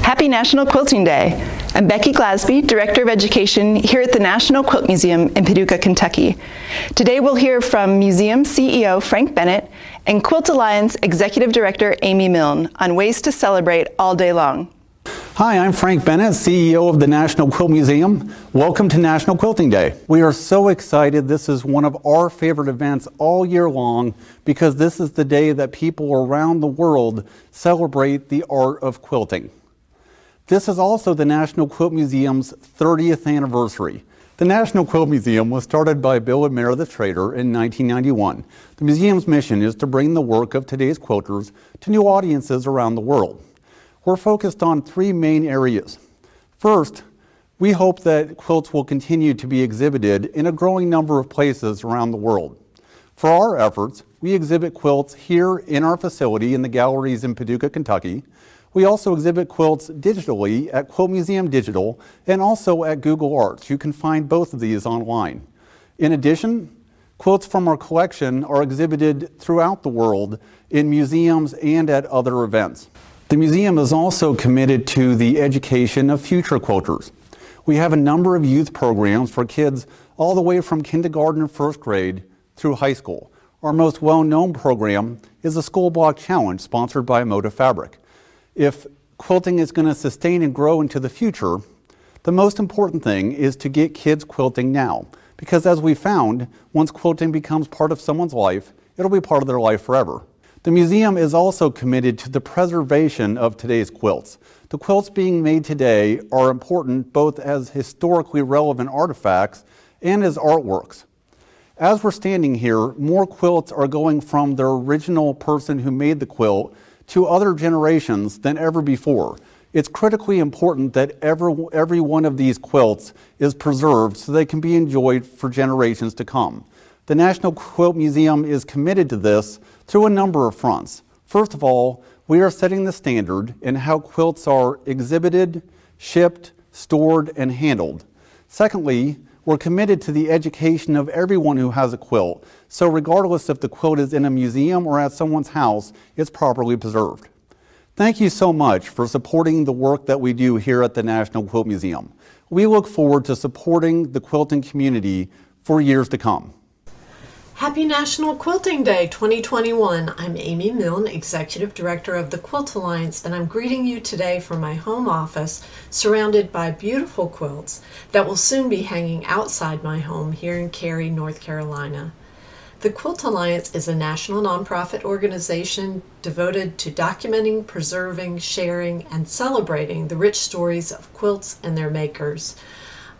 Happy National Quilting Day. I'm Becky Glasby, Director of Education here at the National Quilt Museum in Paducah, Kentucky. Today we'll hear from Museum CEO Frank Bennett and Quilt Alliance Executive Director Amy Milne on ways to celebrate all day long. Hi, I'm Frank Bennett, CEO of the National Quilt Museum. Welcome to National Quilting Day. We are so excited. This is one of our favorite events all year long because this is the day that people around the world celebrate the art of quilting. This is also the National Quilt Museum's 30th anniversary. The National Quilt Museum was started by Bill and Meredith Schrader in 1991. The museum's mission is to bring the work of today's quilters to new audiences around the world. We're focused on three main areas. First, we hope that quilts will continue to be exhibited in a growing number of places around the world. For our efforts, we exhibit quilts here in our facility in the galleries in Paducah, Kentucky. We also exhibit quilts digitally at Quilt Museum Digital and also at Google Arts. You can find both of these online. In addition, quilts from our collection are exhibited throughout the world in museums and at other events. The museum is also committed to the education of future quilters. We have a number of youth programs for kids all the way from kindergarten and first grade through high school. Our most well-known program is the School Block Challenge, sponsored by Moda Fabric. If quilting is going to sustain and grow into the future, the most important thing is to get kids quilting now. Because as we found, once quilting becomes part of someone's life, it'll be part of their life forever. The museum is also committed to the preservation of today's quilts. The quilts being made today are important both as historically relevant artifacts and as artworks. As we're standing here, more quilts are going from the original person who made the quilt to other generations than ever before. It's critically important that every one of these quilts is preserved so they can be enjoyed for generations to come. The National Quilt Museum is committed to this through a number of fronts. First of all, we are setting the standard in how quilts are exhibited, shipped, stored, and handled. Secondly, we're committed to the education of everyone who has a quilt, so regardless if the quilt is in a museum or at someone's house, it's properly preserved. Thank you so much for supporting the work that we do here at the National Quilt Museum. We look forward to supporting the quilting community for years to come. Happy National Quilting Day 2021. I'm Amy Milne, Executive Director of the Quilt Alliance, and I'm greeting you today from my home office, surrounded by beautiful quilts that will soon be hanging outside my home here in Cary, North Carolina. The Quilt Alliance is a national nonprofit organization devoted to documenting, preserving, sharing, and celebrating the rich stories of quilts and their makers.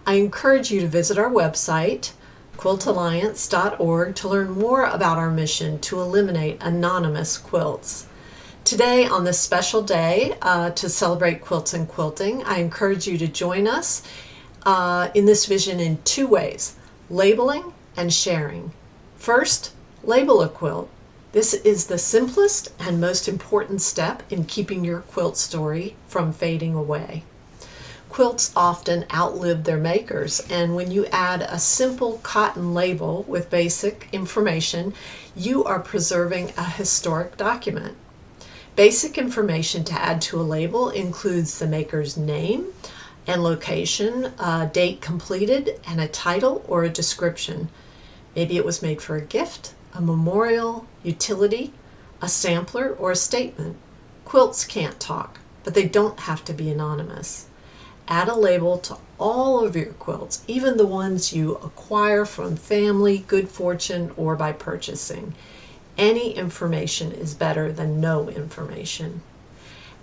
I encourage you to visit our website, quiltalliance.org, to learn more about our mission to eliminate anonymous quilts. Today, on this special day to celebrate quilts and quilting, I encourage you to join us in this vision in two ways: labeling and sharing. First, label a quilt. This is the simplest and most important step in keeping your quilt story from fading away. Quilts often outlive their makers, and when you add a simple cotton label with basic information, you are preserving a historic document. Basic information to add to a label includes the maker's name and location, date completed, and a title or a description. Maybe it was made for a gift, a memorial, utility, a sampler, or a statement. Quilts can't talk, but they don't have to be anonymous. Add a label to all of your quilts, even the ones you acquire from family, good fortune, or by purchasing. Any information is better than no information.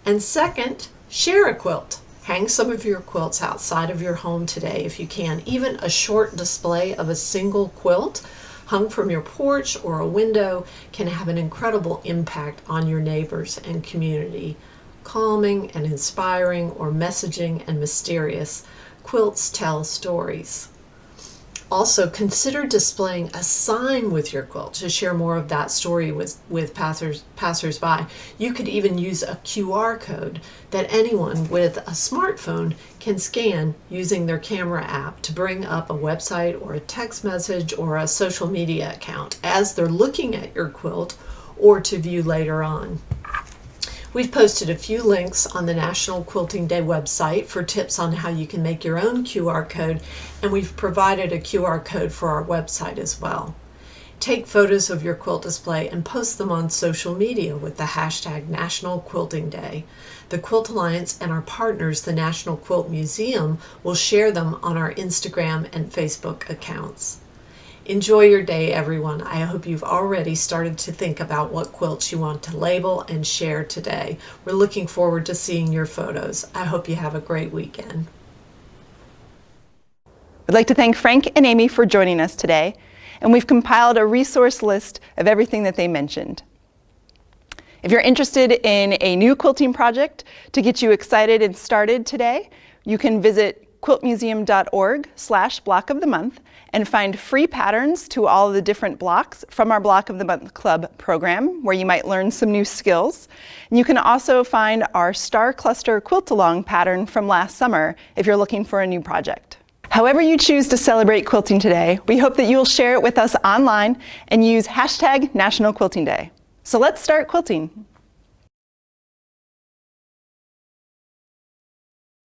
And second, share a quilt. Hang some of your quilts outside of your home today if you can. Even a short display of a single quilt hung from your porch or a window can have an incredible impact on your neighbors and community. Calming and inspiring, or messaging and mysterious, quilts tell stories. Also, consider displaying a sign with your quilt to share more of that story with passers-by. You could even use a QR code that anyone with a smartphone can scan using their camera app to bring up a website or a text message or a social media account as they're looking at your quilt or to view later on. We've posted a few links on the National Quilting Day website for tips on how you can make your own QR code, and we've provided a QR code for our website as well. Take photos of your quilt display and post them on social media with the hashtag National Quilting Day. The Quilt Alliance and our partners, the National Quilt Museum, will share them on our Instagram and Facebook accounts. Enjoy your day, everyone. I hope you've already started to think about what quilts you want to label and share today. We're looking forward to seeing your photos. I hope you have a great weekend. I'd like to thank Frank and Amy for joining us today, and we've compiled a resource list of everything that they mentioned. If you're interested in a new quilting project to get you excited and started today, you can visit quiltmuseum.org/block of the month and find free patterns to all of the different blocks from our Block of the Month Club program, where you might learn some new skills. And you can also find our Star Cluster Quilt-Along pattern from last summer if you're looking for a new project. However you choose to celebrate quilting today, we hope that you'll share it with us online and use hashtag National Quilting Day. So let's start quilting.